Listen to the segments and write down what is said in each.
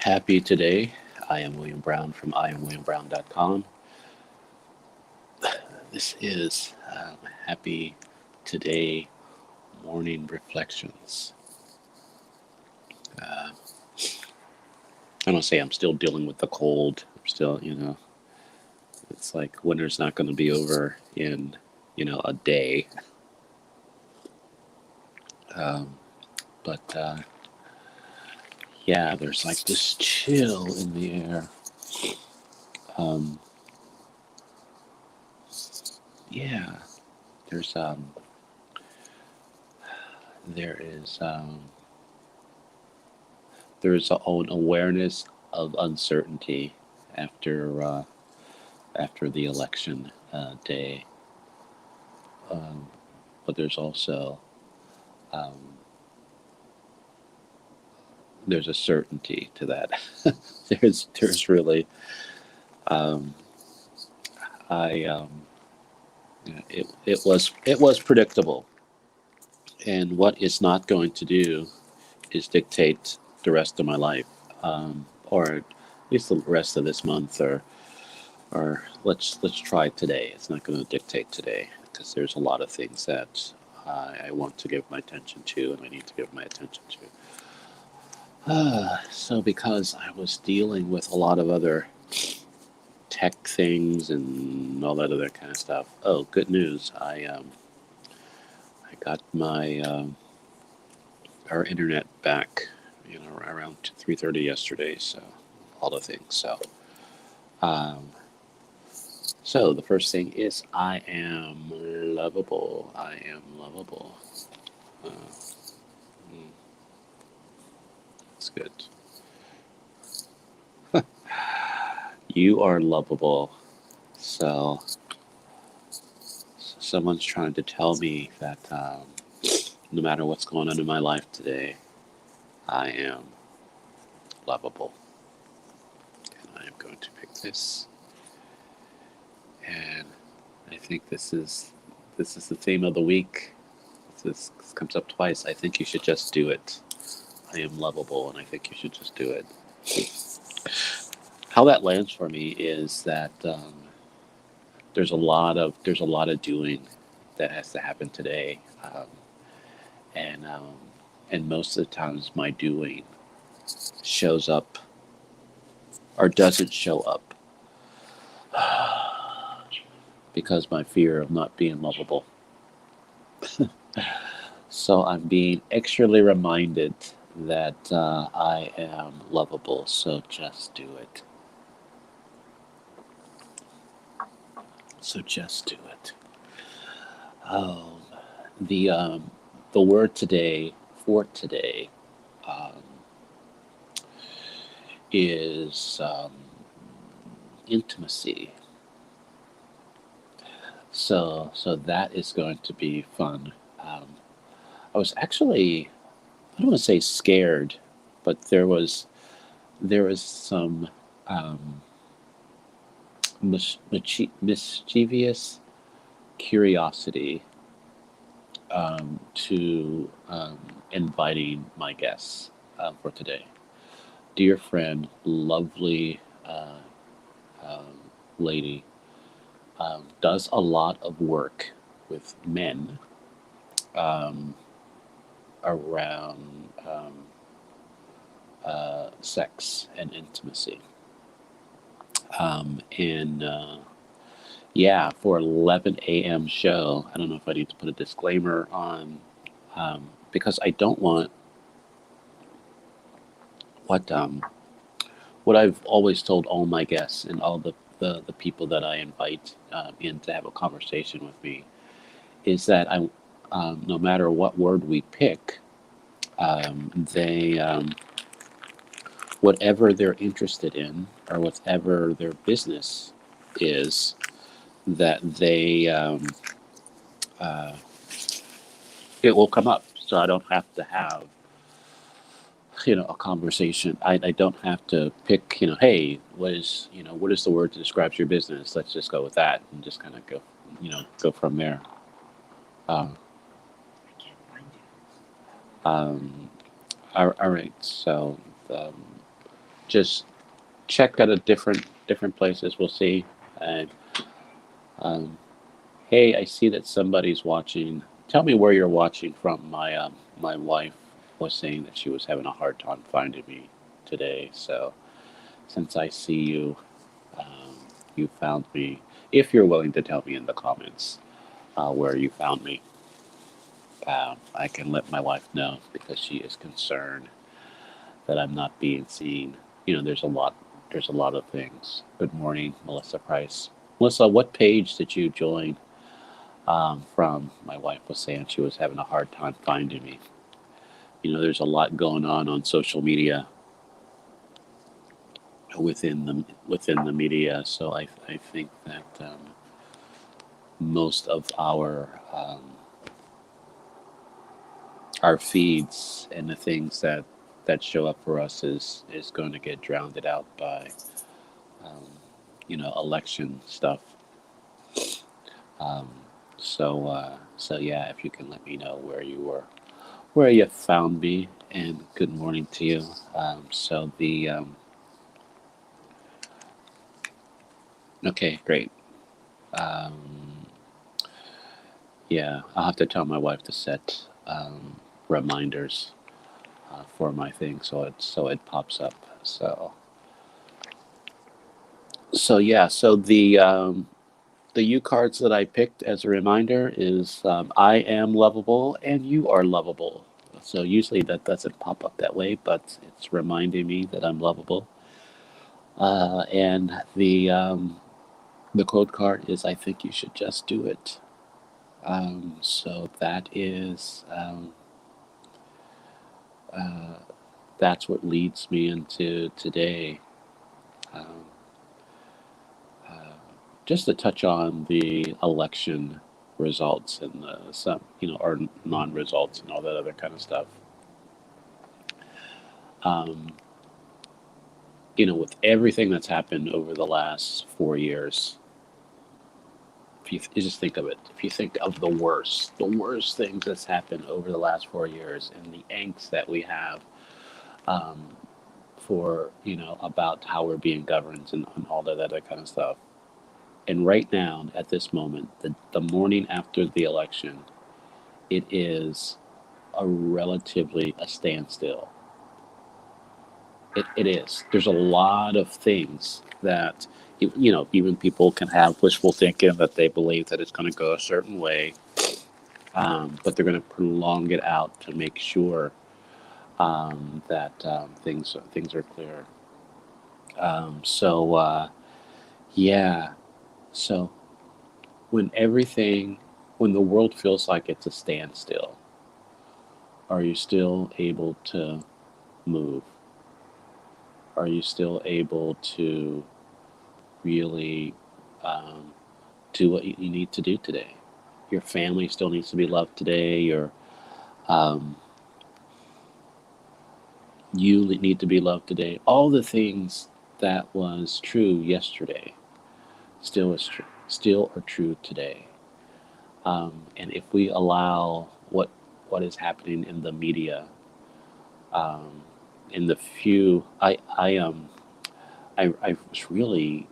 Happy today. I am William Brown from IamWilliamBrown.com. This is Happy Today Morning Reflections. Uh, I don't say I'm still dealing with the cold. I'm still, it's like winter's not going to be over in, a day. Um, but yeah, there's like this chill in the air. Um, yeah, there's there is there's an awareness of uncertainty after after the election day, um, but there's also um, there's a certainty to that. there's really um, I it was predictable, and what it's not going to do is dictate the rest of my life, or at least the rest of this month, or let's try today. It's not going to dictate today because there's a lot of things that I want to give my attention to, and I need to give my attention to. So because I was dealing with a lot of other tech things and all that other kind of stuff. Oh, good news! I got my our internet back, around 3:30 yesterday. So all the things. Um, So the first thing is I am lovable. I am lovable. Uh, that's good. You are lovable. So someone's trying to tell me that no matter what's going on in my life today, I am lovable. And I am going to pick this. And I think this is the theme of the week. This comes up twice. I think you should just do it. I am lovable, and I think you should just do it. How that lands for me is that there's a lot of doing that has to happen today, and and most of the times my doing shows up or doesn't show up because my fear of not being lovable. So I'm being extremely reminded that I am lovable. So just do it. So just do it. Um, the word today for today um, is intimacy. So that is going to be fun. I was actually, I don't want to say scared, but there was some um, mischievous curiosity to inviting my guests for today. Dear friend, lovely um, lady, does a lot of work with men um, around sex and intimacy. And yeah, for 11 a.m. show, I don't know if I need to put a disclaimer on because I don't want what what I've always told all my guests and all the people that I invite in to have a conversation with me is that no matter what word we pick, they whatever they're interested in or whatever their business is, that they uh, it will come up. So I don't have to have a conversation. I don't have to pick, hey, what is the word that describes your business? Let's just go with that and just kind of go from there. Um, all right. So um, just check out a different places. We'll see. And um, hey, I see that somebody's watching. Tell me where you're watching from. My wife was saying that she was having a hard time finding me today. So since I see you, um, you found me. If you're willing to tell me in the comments where you found me, I can let my wife know because she is concerned that I'm not being seen. There's a lot. There's a lot of things. Good morning, Melissa Price. Melissa, what page did you join from? My wife was saying she was having a hard time finding me. There's a lot going on social media within the media. So I think that most of our feeds and the things that show up for us is going to get drowned out by um, election stuff. Um, so yeah, if you can let me know where you found me, and good morning to you. So the Okay, great. Um, yeah, I'll have to tell my wife to set reminders for my thing so it pops up. So yeah, so the U cards that I picked as a reminder is I am lovable and you are lovable. So usually that doesn't pop up that way, but it's reminding me that I'm lovable. And the quote card is I think you should just do it. So uh, that's what leads me into today. Um, uh, just to touch on the election results and some, or non-results and all that other kind of stuff. Um, with everything that's happened over the last 4 years, if you just think of it, if you think of the worst things that's happened over the last 4 years, and the angst that we have um, for about how we're being governed and all that other kind of stuff. And right now, at this moment, the morning after the election, it is relatively a standstill. It is. There's a lot of things that even people can have wishful thinking that they believe that it's going to go a certain way, but they're going to prolong it out to make sure that things are clear. So yeah. So when everything, when the world feels like it's a standstill, are you still able to move? Are you still able to really um, do what you need to do today? Your family still needs to be loved today. Um, you need to be loved today. All the things that was true yesterday still are true today. And if we allow what is happening in the media, um, in the few, I was really,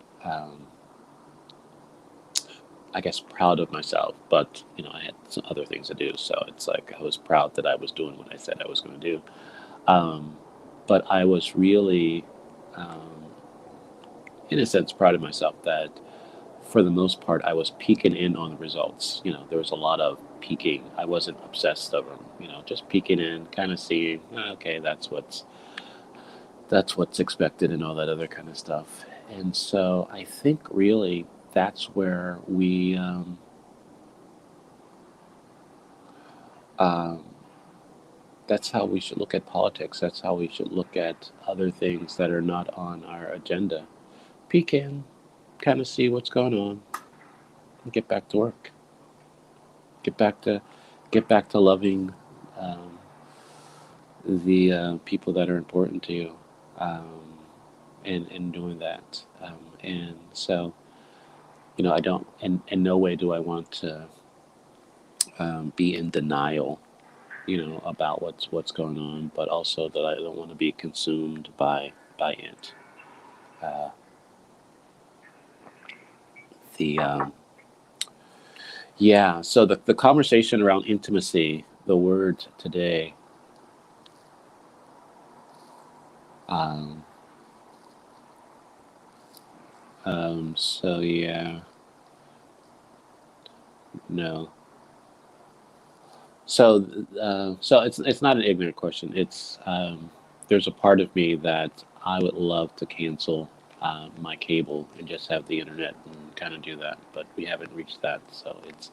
I guess, proud of myself, but I had some other things to do, so it's like I was proud that I was doing what I said I was going to do. Um, but I was really, um, in a sense, proud of myself that for the most part, I was peeking in on the results. There was a lot of peeking. I wasn't obsessed of them. Just peeking in, kind of seeing. Okay, that's what's expected, and all that other kind of stuff. And so I think really that's where um, that's how we should look at politics. That's how we should look at other things that are not on our agenda. Peek in, kind of see what's going on, and get back to work. Get back to get back to loving um, the people that are important to you, um, and doing that. And so, I don't, in no way do I want to be in denial, about what's going on, but also that I don't want to be consumed by. by it. Uh, the Yeah, so the conversation around intimacy, the word today, um, so yeah, no. So it's not an ignorant question. It's there's a part of me that I would love to cancel my cable and just have the internet and kind of do that, but we haven't reached that. So it's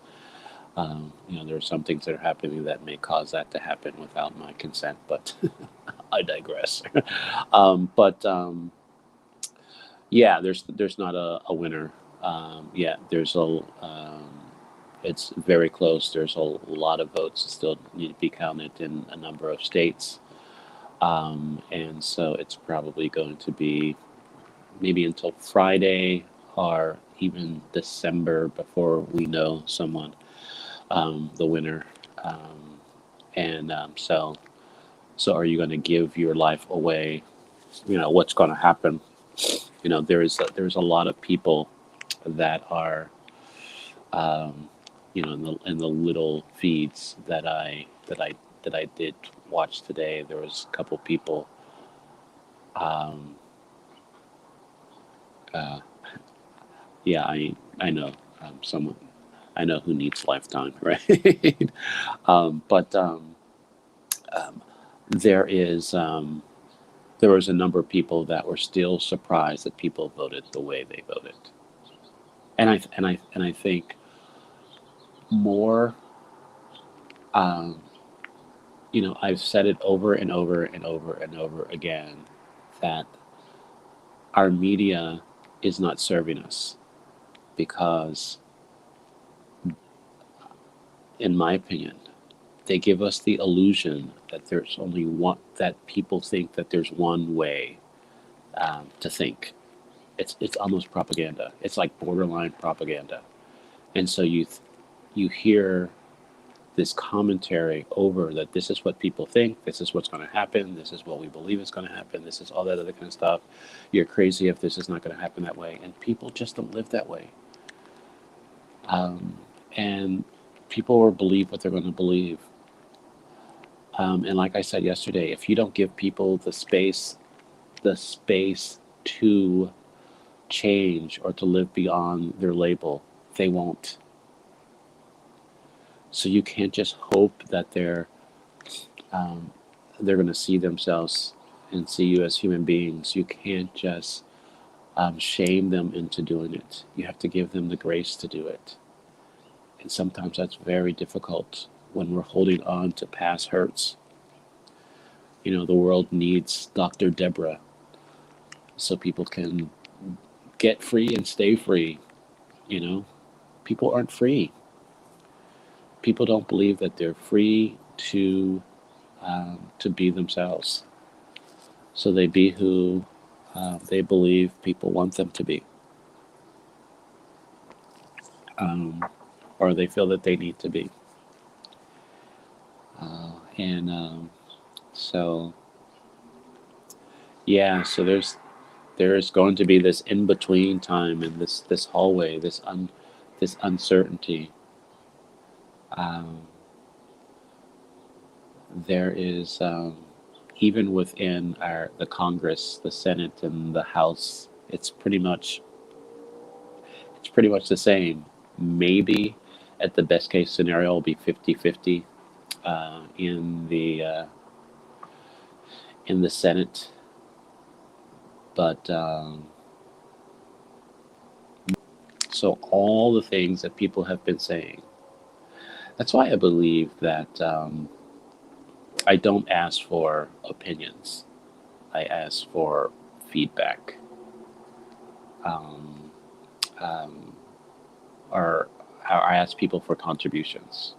there are some things that are happening that may cause that to happen without my consent, but I digress. But Yeah, there's not a winner. Yeah, it's very close. There's a lot of votes that still need to be counted in a number of states, and so it's probably going to be maybe until Friday or even December before we know someone, the winner. Um, and so are you going to give your life away? What's going to happen? There's a lot of people that are in the little feeds that I did watch today. There was a couple people. Um, uh, yeah, I know someone. I know who needs Lifetime, right? But um, there is there was a number of people that were still surprised that people voted the way they voted, and I think more. Um, I've said it over and over and over and over again that our media is not serving us because, in my opinion, they give us the illusion that there's only one, that people think that there's one way to think. It's almost propaganda. It's like borderline propaganda. And so you hear this commentary over that this is what people think, this is what's going to happen, this is what we believe is going to happen, this is all that other kind of stuff. You're crazy if this is not going to happen that way. And people just don't live that way. And people will believe what they're going to believe. And like I said yesterday, if you don't give people the space to change or to live beyond their label, they won't. So you can't just hope that um, they're going to see themselves and see you as human beings. You can't just shame them into doing it. You have to give them the grace to do it. And sometimes that's very difficult when we're holding on to past hurts. The world needs Dr. Deborah so people can get free and stay free. You know, People aren't free. People don't believe that they're free to be themselves. So they be who they believe people want them to be, um, or they feel that they need to be. And so, yeah, so there's going to be this in between time and this hallway, this uncertainty. Um, there is even within the Congress, the Senate, and the House. It's pretty much the same. Maybe at the best case scenario, it'll be 50-50 in the Senate, but so all the things that people have been saying. That's why I believe that I don't ask for opinions. I ask for feedback, um, um, or I ask people for contributions.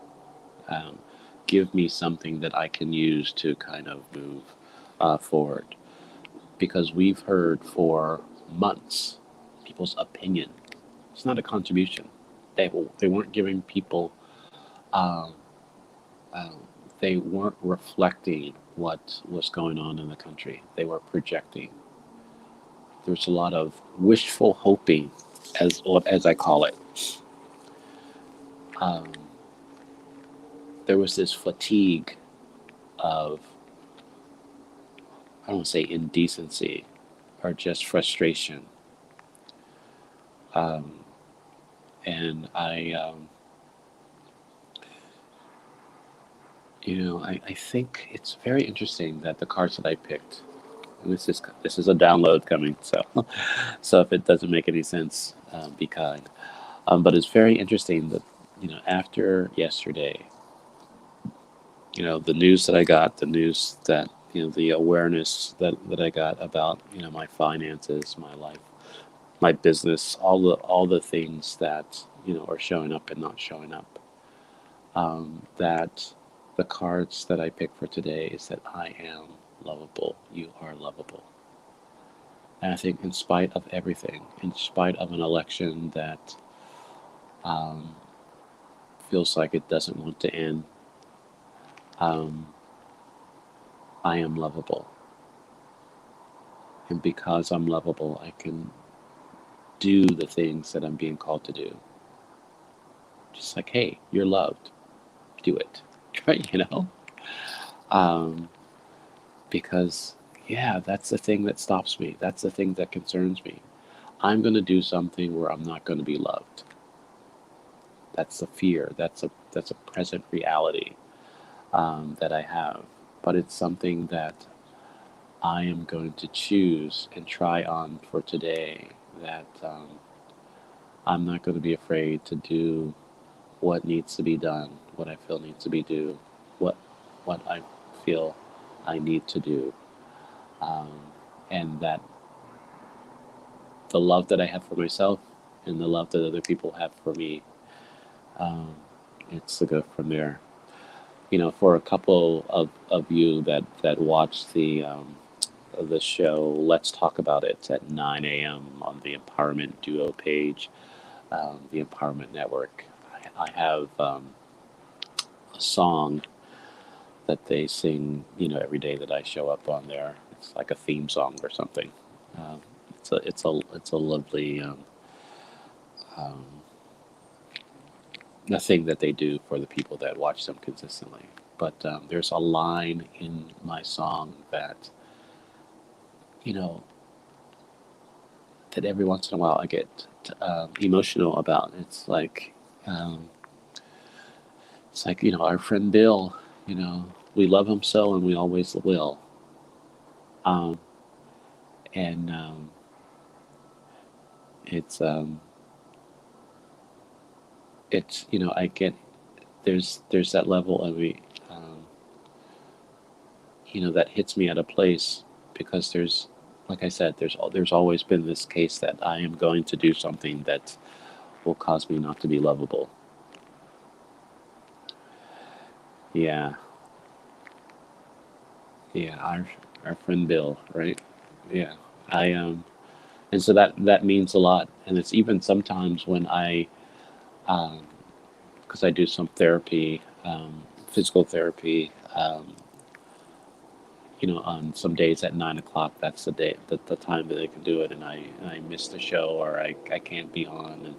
Um, Give me something that I can use to kind of move forward. Because we've heard for months people's opinion. It's not a contribution. They weren't giving people. Um, um, they weren't reflecting what was going on in the country. They were projecting. there's a lot of wishful hoping, as I call it. Um, there was this fatigue of, I don't want to say indecency, or just frustration. Um, and I think it's very interesting that the cards that I picked, and this is a download coming, so so if it doesn't make any sense, be kind. But it's very interesting that after yesterday, the news that I got, the news that the awareness that I got about my finances, my life, my business, all the things that are showing up and not showing up. That the cards that I picked for today is that I am lovable. You are lovable. And I think, in spite of everything, in spite of an election that um, feels like it doesn't want to end, um, I am lovable. And because I'm lovable, I can do the things that I'm being called to do. Just like, hey, you're loved. Do it. Right? Um, because, yeah, that's the thing that stops me. That's the thing that concerns me. I'm going to do something where I'm not going to be loved. That's a fear. That's a present reality that I have. But it's something that I am going to choose and try on for today. That I'm not going to be afraid to do what needs to be done, what I feel needs to be do, what what I feel I need to do, um, and that the love that I have for myself and the love that other people have for me, um, it's to go from there. For a couple of you that watch the show, let's talk about it at 9 a.m. on the Empowerment Duo page, the Empowerment Network. I have a song that they sing, every day that I show up on there. It's like a theme song or something. Um, it's a lovely um, a thing that they do for the people that watch them consistently. But there's a line in my song that you know that every once in a while I get emotional about. Um, it's like our friend Bill. We love him so, and we always will. Um, and it's I get there's that level of me, um, that hits me at a place because like I said, there's always been this case that I am going to do something that will cause me not to be lovable. Yeah, yeah, our friend Bill, right? Yeah, I and so that means a lot, and it's even sometimes when um, because I do some therapy, physical therapy. On some days at 9 o'clock, that's the time that I can do it, and I miss the show or I can't be on, and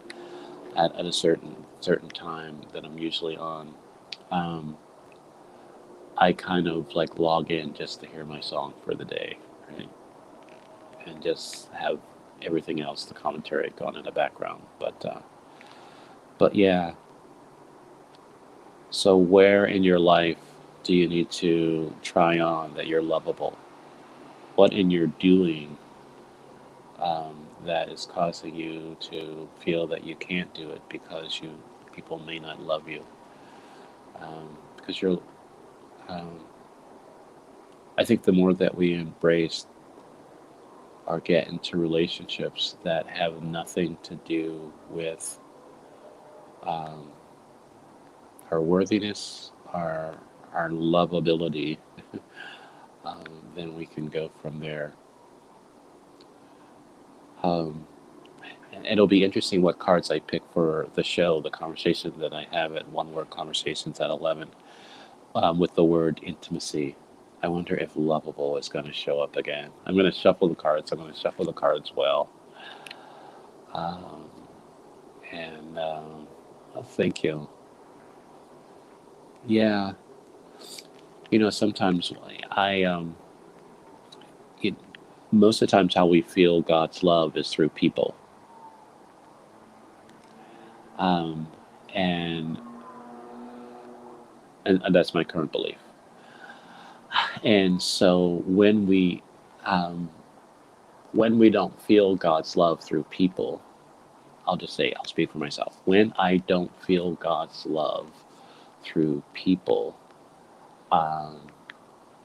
at a certain time that I'm usually on, um, I kind of like log in just to hear my song for the day, right? And just have everything else, the commentary going in the background. But yeah, so where in your life do you need to try on that you're lovable? What in your doing that is causing you to feel that you can't do it because people may not love you, because you're um, I think the more that we embrace or get into relationships that have nothing to do with um, our worthiness, our lovability, um, then we can go from there. Um, and it'll be interesting what cards I pick for the show, the conversation that I have at One Word Conversations at 11, with the word intimacy. I wonder if lovable is going to show up again. I'm going to shuffle the cards. I'm going to shuffle the cards well. Um, and oh, thank you. Yeah, sometimes it, most of the times how we feel God's love is through people, um, and and that's my current belief. And so um, when we don't feel God's love through people, I'll speak for myself. When I don't feel God's love through people, um,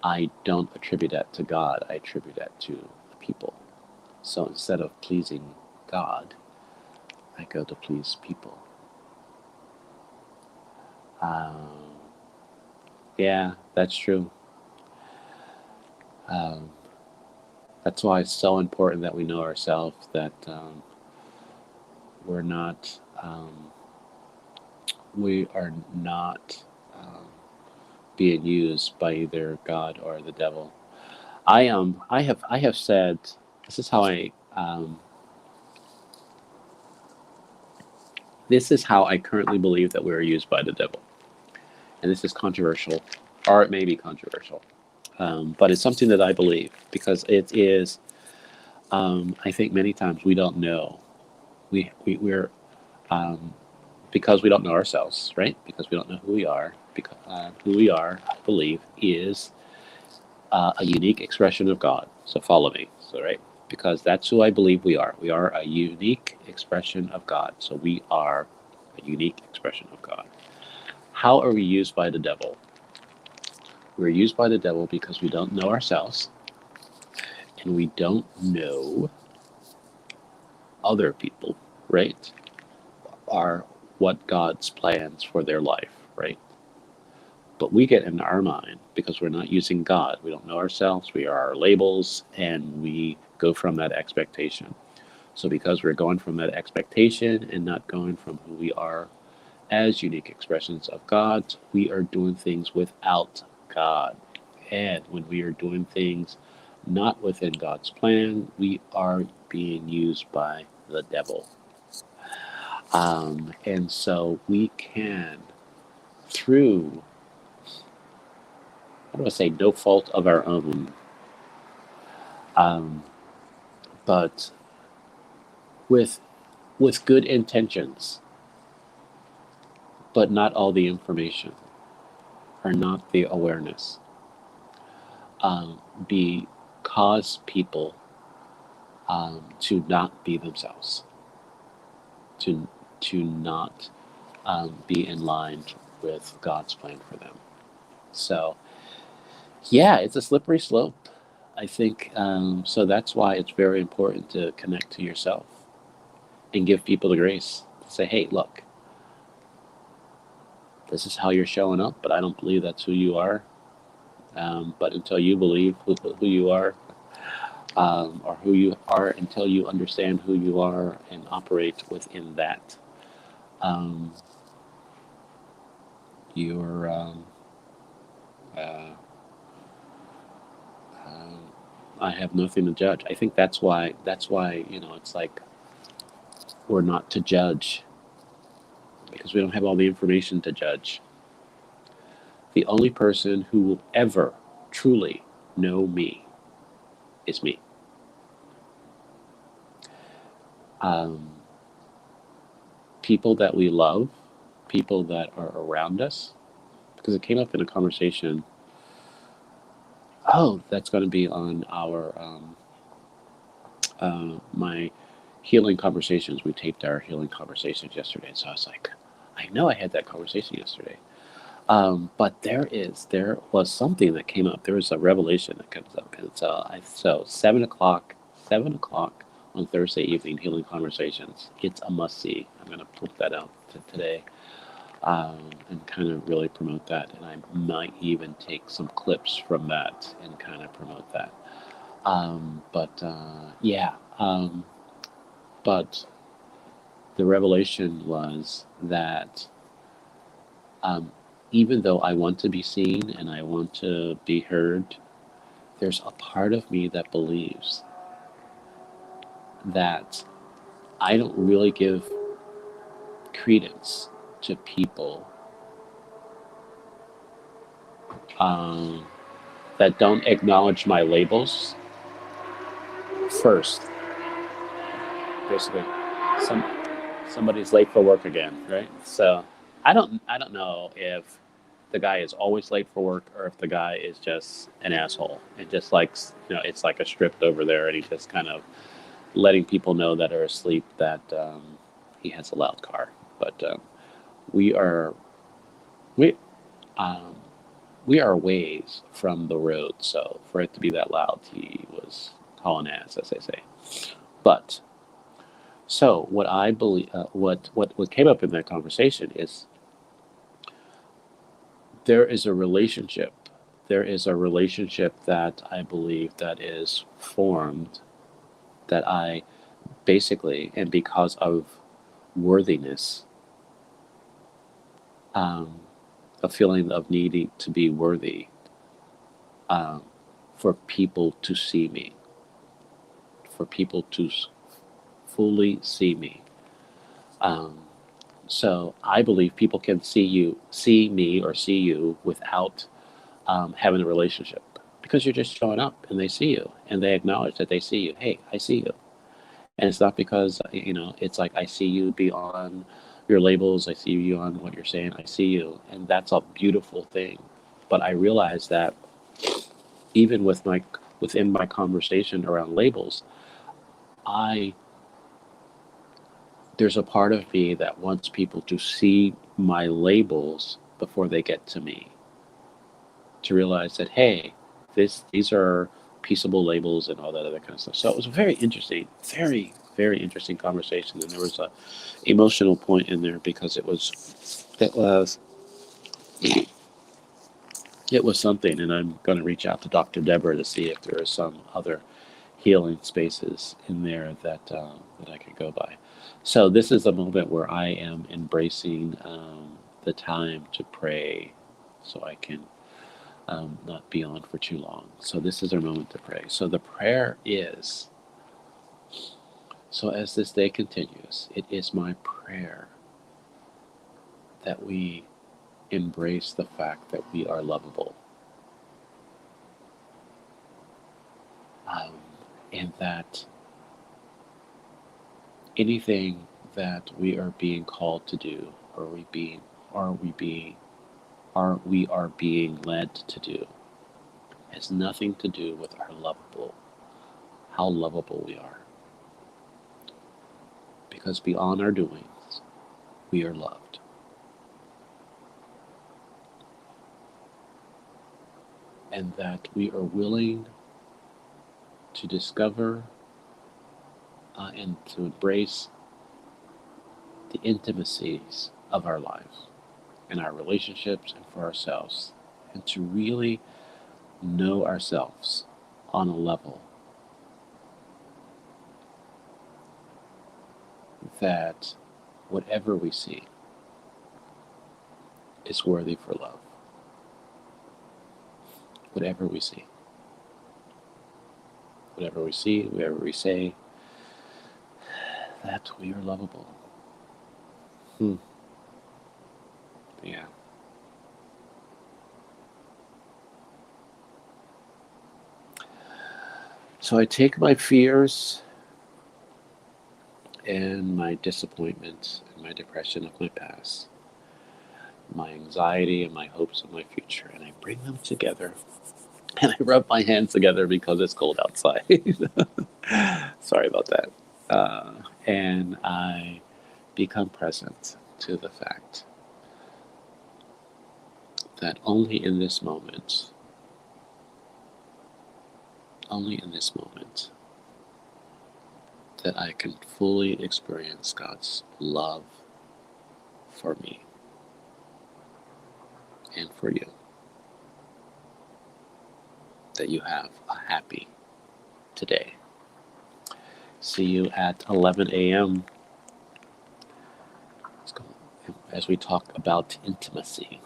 I don't attribute that to God. I attribute that to the people. So instead of pleasing God, I go to please people. Um, yeah, that's true. Um, that's why it's so important that we know ourselves, that we're not, we are not being used by either God or the devil. I have said, this is how I currently believe that we are used by the devil, and this is controversial, or it may be controversial, but it's something that I believe because it is. I think many times we don't know. We're um, because we don't know ourselves, right? Because we don't know who we are. Because who we are, I believe, is a unique expression of God. So follow me. So right, because that's who I believe we are. We are a unique expression of God. So we are a unique expression of God. How are we used by the devil? We're used by the devil because we don't know ourselves and we don't know other people, right? Are what God's plans for their life, right? But we get in our mind because we're not using God. We don't know ourselves. We are our labels and we go from that expectation. So because we're going from that expectation and not going from who we are as unique expressions of God, we are doing things without God. And when we are doing things not within God's plan, we are being used by the devil. And so we can, through, how do I say, no fault of our own, um, but with good intentions, but not all the information or not the awareness, be cause people to not be themselves, to not be in line with God's plan for them. So yeah, it's a slippery slope. I think so. That's why it's very important to connect to yourself and give people the grace to say, "Hey, look, this is how you're showing up, but I don't believe that's who you are. But until you believe who you are, or who you are, until you understand who you are and operate within that, um, you're uh, uh, I have nothing to judge. I think that's why it's like we're not to judge because we don't have all the information to judge. The only person who will ever truly know me is me. Um, People that we love, people that are around us, because it came up in a conversation. Oh, that's going to be on our my healing conversations. We taped our healing conversations yesterday, so I was like, I know I had that conversation yesterday. But there was something that came up. There was a revelation that comes up, and so 7 o'clock, 7 o'clock on Thursday evening, healing conversations. It's a must see. I'm going to put that out today, and kind of really promote that. And I might even take some clips from that and kind of promote that. But yeah, but the revelation was that um, even though I want to be seen and I want to be heard, there's a part of me that believes that I don't really give credence to people um, that don't acknowledge my labels first. Basically, some somebody's late for work again, right? So I don't know if the guy is always late for work or if the guy is just an asshole and just likes, it's like a script over there, and he's just kind of letting people know that are asleep that he has a loud car. But we are we um, we are ways from the road, so for it to be that loud, he was hauling ass, as they say. But so what I believe, what came up in that conversation is there is a relationship. There is a relationship that I believe that is formed that I basically, and because of worthiness, um, a feeling of needing to be worthy, um, for people to see me, for people to fully see me. Um, so I believe people can see me, or see you without having a relationship, because you're just showing up and they see you and they acknowledge that they see you. Hey, I see you. And it's not because, it's like I see you beyond your labels, I see you on what you're saying, I see you. And that's a beautiful thing. But I realize that even within my conversation around labels, I there's a part of me that wants people to see my labels before they get to me, to realize that, hey, these are peaceable labels and all that other kind of stuff. So it was a very interesting, very very interesting conversation, and there was a emotional point in there because it was something, and I'm going to reach out to Dr. Deborah to see if there are some other healing spaces in there that I could go by. So this is a moment where I am embracing the time to pray, so I can not be on for too long. So this is our moment to pray. So the prayer is, so as this day continues, it is my prayer that we embrace the fact that we are lovable, um, and that anything that we are being called to do, or we are being led to do, has nothing to do with how lovable we are, because beyond our doings, we are loved. And that we are willing to discover and to embrace the intimacies of our lives and our relationships and for ourselves, and to really know ourselves on a level that whatever we see is worthy for love. Whatever we see. Whatever we see, whatever we say, that we are lovable. Yeah. So I take my fears and my disappointment and my depression of my past, my anxiety and my hopes of my future, and I bring them together. And I rub my hands together because it's cold outside. Sorry about that. And I become present to the fact that only in this moment, that I can fully experience God's love for me and for you. That you have a happy today. See you at 11 a.m. as we talk about intimacy.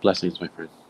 Blessings, my friend.